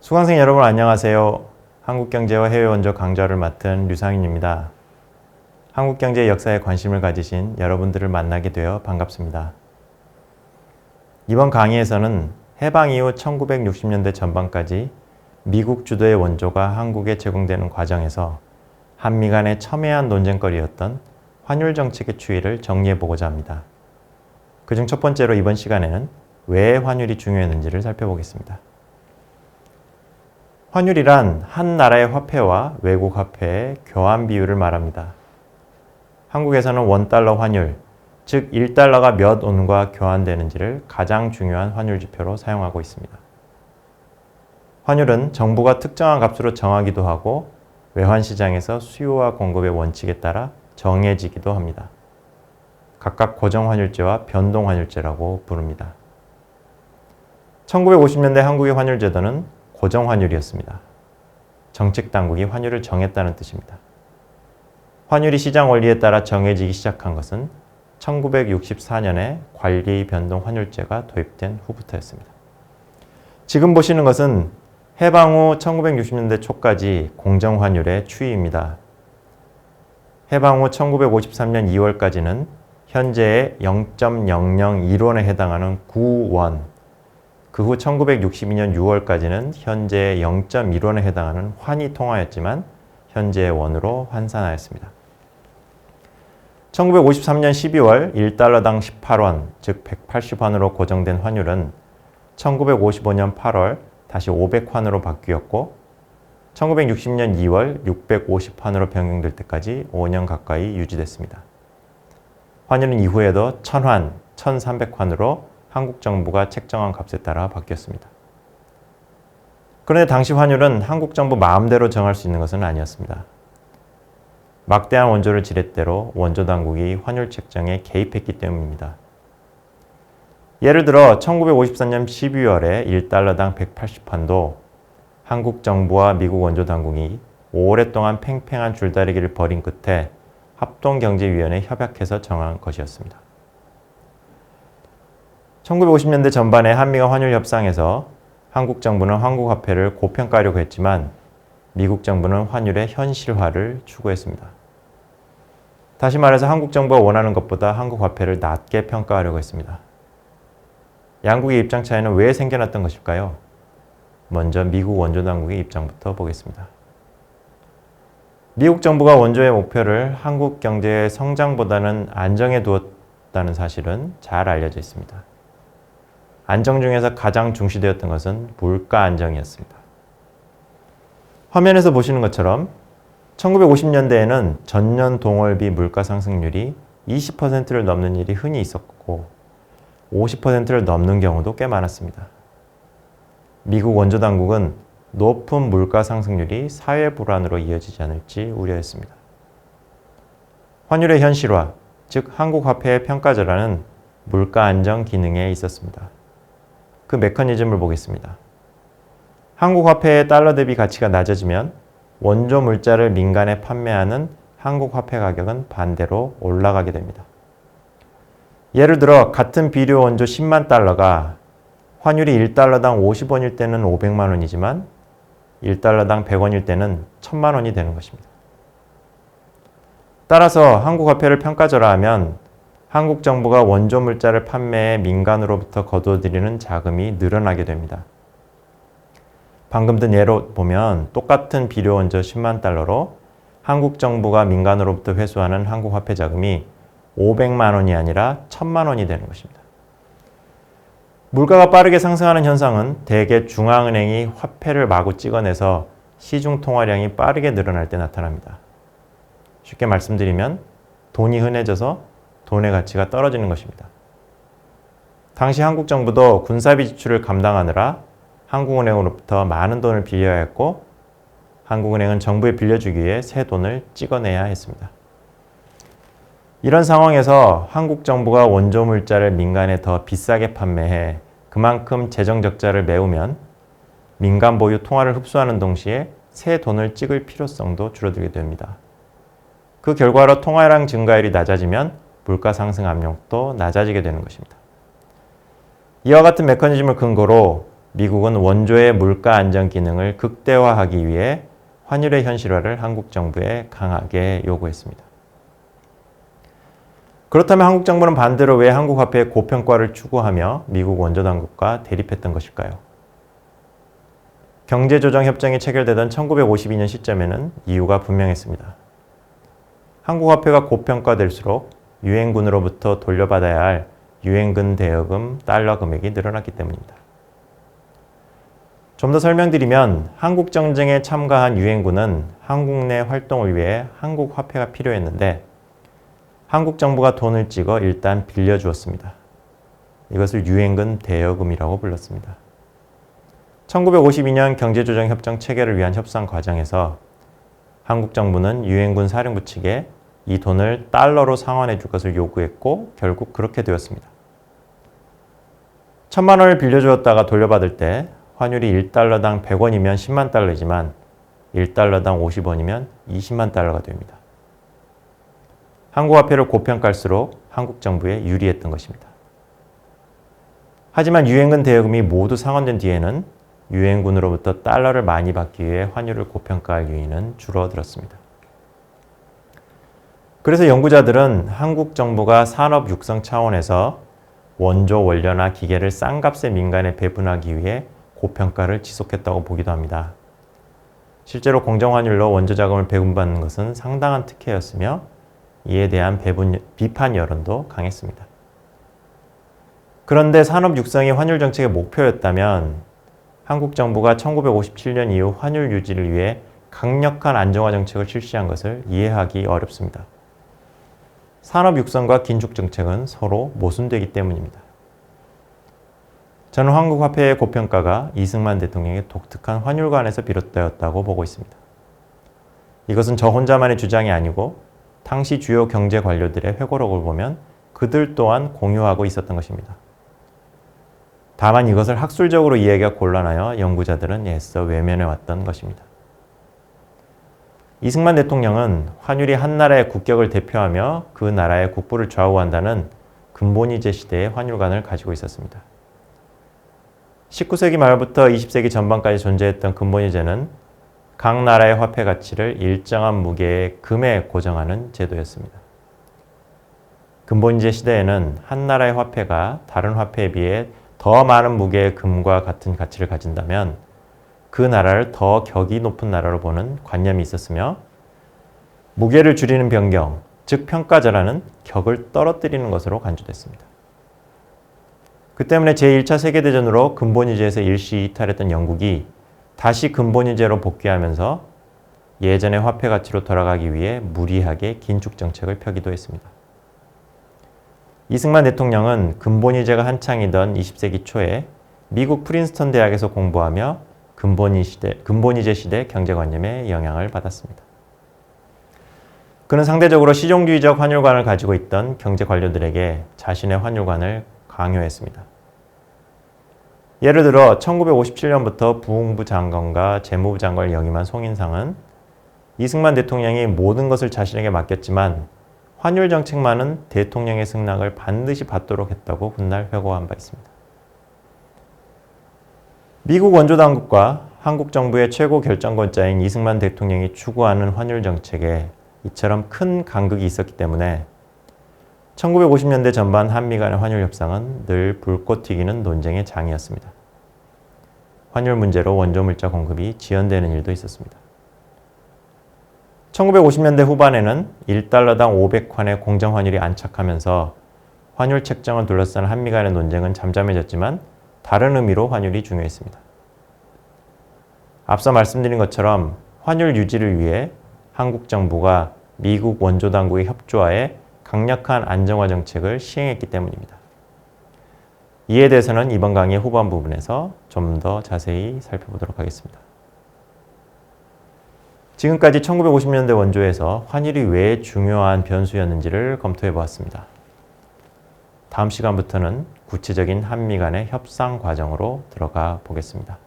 수강생 여러분 안녕하세요. 한국경제와 해외원조 강좌를 맡은 류상윤입니다. 한국경제 역사에 관심을 가지신 여러분들을 만나게 되어 반갑습니다. 이번 강의에서는 해방 이후 1960년대 전반까지 미국 주도의 원조가 한국에 제공되는 과정에서 한미 간의 첨예한 논쟁거리였던 환율 정책의 추이를 정리해보고자 합니다. 그중 첫 번째로 이번 시간에는 왜 환율이 중요했는지를 살펴보겠습니다. 환율이란 한 나라의 화폐와 외국 화폐의 교환 비율을 말합니다. 한국에서는 원달러 환율, 즉 1달러가 몇 원과 교환되는지를 가장 중요한 환율 지표로 사용하고 있습니다. 환율은 정부가 특정한 값으로 정하기도 하고 외환시장에서 수요와 공급의 원칙에 따라 정해지기도 합니다. 각각 고정환율제와 변동환율제라고 부릅니다. 1950년대 한국의 환율제도는 고정환율이었습니다. 정책당국이 환율을 정했다는 뜻입니다. 환율이 시장 원리에 따라 정해지기 시작한 것은 1964년에 관리 변동 환율제가 도입된 후부터였습니다. 지금 보시는 것은 해방 후 1960년대 초까지 공정환율의 추이입니다. 해방 후 1953년 2월까지는 현재의 0.001원에 해당하는 9원, 그 후 1962년 6월까지는 현재의 0.1원에 해당하는 환이 통하였지만 현재의 원으로 환산하였습니다. 1953년 12월 1달러당 18원, 즉 180환으로 고정된 환율은 1955년 8월 다시 500환으로 바뀌었고 1960년 2월 650환으로 변경될 때까지 5년 가까이 유지됐습니다. 환율은 이후에도 1000환, 1300환으로 한국 정부가 책정한 값에 따라 바뀌었습니다. 그런데 당시 환율은 한국 정부 마음대로 정할 수 있는 것은 아니었습니다. 막대한 원조를 지렛대로 원조 당국이 환율 책정에 개입했기 때문입니다. 예를 들어 1954년 12월에 1달러당 180환도 한국 정부와 미국 원조 당국이 오랫동안 팽팽한 줄다리기를 벌인 끝에 합동경제위원회에 협약해서 정한 것이었습니다. 1950년대 전반에 한미가 환율 협상에서 한국 정부는 한국 화폐를 고평가하려고 했지만 미국 정부는 환율의 현실화를 추구했습니다. 다시 말해서 한국 정부가 원하는 것보다 한국 화폐를 낮게 평가하려고 했습니다. 양국의 입장 차이는 왜 생겨났던 것일까요? 먼저 미국 원조 당국의 입장부터 보겠습니다. 미국 정부가 원조의 목표를 한국 경제의 성장보다는 안정에 두었다는 사실은 잘 알려져 있습니다. 안정 중에서 가장 중시되었던 것은 물가 안정이었습니다. 화면에서 보시는 것처럼 1950년대에는 전년 동월비 물가 상승률이 20%를 넘는 일이 흔히 있었고 50%를 넘는 경우도 꽤 많았습니다. 미국 원조 당국은 높은 물가 상승률이 사회 불안으로 이어지지 않을지 우려했습니다. 환율의 현실화, 즉 한국 화폐의 평가절하는 물가 안정 기능에 있었습니다. 그 메커니즘을 보겠습니다. 한국 화폐의 달러 대비 가치가 낮아지면 원조 물자를 민간에 판매하는 한국 화폐 가격은 반대로 올라가게 됩니다. 예를 들어 같은 비료 원조 10만 달러가 환율이 1달러당 50원일 때는 500만 원이지만 1달러당 100원일 때는 1000만 원이 되는 것입니다. 따라서 한국 화폐를 평가절하하면 한국 정부가 원조 물자를 판매해 민간으로부터 거둬들이는 자금이 늘어나게 됩니다. 방금 든 예로 보면 똑같은 비료 원조 10만 달러로 한국 정부가 민간으로부터 회수하는 한국 화폐 자금이 500만 원이 아니라 1000만 원이 되는 것입니다. 물가가 빠르게 상승하는 현상은 대개 중앙은행이 화폐를 마구 찍어내서 시중 통화량이 빠르게 늘어날 때 나타납니다. 쉽게 말씀드리면 돈이 흔해져서 돈의 가치가 떨어지는 것입니다. 당시 한국 정부도 군사비 지출을 감당하느라 한국은행으로부터 많은 돈을 빌려야 했고 한국은행은 정부에 빌려주기 위해 새 돈을 찍어내야 했습니다. 이런 상황에서 한국 정부가 원조 물자를 민간에 더 비싸게 판매해 그만큼 재정 적자를 메우면 민간 보유 통화를 흡수하는 동시에 새 돈을 찍을 필요성도 줄어들게 됩니다. 그 결과로 통화량 증가율이 낮아지면 물가 상승 압력도 낮아지게 되는 것입니다. 이와 같은 메커니즘을 근거로 미국은 원조의 물가 안정 기능을 극대화하기 위해 환율의 현실화를 한국 정부에 강하게 요구했습니다. 그렇다면 한국 정부는 반대로 왜 한국 화폐의 고평가를 추구하며 미국 원조 당국과 대립했던 것일까요? 경제조정협정이 체결되던 1952년 시점에는 이유가 분명했습니다. 한국 화폐가 고평가될수록 유엔군으로부터 돌려받아야 할 유엔군 대여금 달러 금액이 늘어났기 때문입니다. 좀 더 설명드리면 한국 정쟁에 참가한 유엔군은 한국 내 활동을 위해 한국 화폐가 필요했는데 한국 정부가 돈을 찍어 일단 빌려주었습니다. 이것을 유엔군 대여금이라고 불렀습니다. 1952년 경제조정협정 체결을 위한 협상 과정에서 한국 정부는 유엔군 사령부 측에 이 돈을 달러로 상환해 줄 것을 요구했고 결국 그렇게 되었습니다. 1,000만 원을 빌려주었다가 돌려받을 때 환율이 1달러당 100원이면 10만 달러이지만 1달러당 50원이면 20만 달러가 됩니다. 한국 화폐를 고평가할수록 한국 정부에 유리했던 것입니다. 하지만 유엔군 대여금이 모두 상환된 뒤에는 유엔군으로부터 달러를 많이 받기 위해 환율을 고평가할 요인은 줄어들었습니다. 그래서 연구자들은 한국 정부가 산업 육성 차원에서 원조, 원료나 기계를 싼 값에 민간에 배분하기 위해 고평가를 지속했다고 보기도 합니다. 실제로 공정환율로 원조 자금을 배분받는 것은 상당한 특혜였으며 이에 대한 비판 여론도 강했습니다. 그런데 산업 육성이 환율 정책의 목표였다면 한국 정부가 1957년 이후 환율 유지를 위해 강력한 안정화 정책을 실시한 것을 이해하기 어렵습니다. 산업 육성과 긴축 정책은 서로 모순되기 때문입니다. 저는 한국 화폐의 고평가가 이승만 대통령의 독특한 환율관에서 비롯되었다고 보고 있습니다. 이것은 저 혼자만의 주장이 아니고 당시 주요 경제 관료들의 회고록을 보면 그들 또한 공유하고 있었던 것입니다. 다만 이것을 학술적으로 이해하기가 곤란하여 연구자들은 애써 외면해 왔던 것입니다. 이승만 대통령은 환율이 한 나라의 국격을 대표하며 그 나라의 국부를 좌우한다는 근본이제 시대의 환율관을 가지고 있었습니다. 19세기 말부터 20세기 전반까지 존재했던 근본이제는 각 나라의 화폐 가치를 일정한 무게의 금에 고정하는 제도였습니다. 근본이제 시대에는 한 나라의 화폐가 다른 화폐에 비해 더 많은 무게의 금과 같은 가치를 가진다면 그 나라를 더 격이 높은 나라로 보는 관념이 있었으며 무게를 줄이는 변경, 즉 평가절하는 격을 떨어뜨리는 것으로 간주됐습니다. 그 때문에 제1차 세계대전으로 근본이제에서 일시 이탈했던 영국이 다시 근본이제로 복귀하면서 예전의 화폐 가치로 돌아가기 위해 무리하게 긴축 정책을 펴기도 했습니다. 이승만 대통령은 근본이제가 한창이던 20세기 초에 미국 프린스턴 대학에서 공부하며 근본이제 시대 경제관념에 영향을 받았습니다. 그는 상대적으로 실용주의적 환율관을 가지고 있던 경제 관료들에게 자신의 환율관을 강요했습니다. 예를 들어 1957년부터 부흥부 장관과 재무부 장관을 역임한 송인상은 이승만 대통령이 모든 것을 자신에게 맡겼지만 환율 정책만은 대통령의 승낙을 반드시 받도록 했다고 훗날 회고한 바 있습니다. 미국 원조 당국과 한국 정부의 최고 결정권자인 이승만 대통령이 추구하는 환율 정책에 이처럼 큰 간극이 있었기 때문에 1950년대 전반 한미 간의 환율 협상은 늘 불꽃 튀기는 논쟁의 장이었습니다. 환율 문제로 원조 물자 공급이 지연되는 일도 있었습니다. 1950년대 후반에는 1달러당 500환의 공정환율이 안착하면서 환율 책정을 둘러싼 한미 간의 논쟁은 잠잠해졌지만 다른 의미로 환율이 중요했습니다. 앞서 말씀드린 것처럼 환율 유지를 위해 한국 정부가 미국 원조 당국의 협조하에 강력한 안정화 정책을 시행했기 때문입니다. 이에 대해서는 이번 강의 후반 부분에서 좀 더 자세히 살펴보도록 하겠습니다. 지금까지 1950년대 원조에서 환율이 왜 중요한 변수였는지를 검토해 보았습니다. 다음 시간부터는 구체적인 한미 간의 협상 과정으로 들어가 보겠습니다.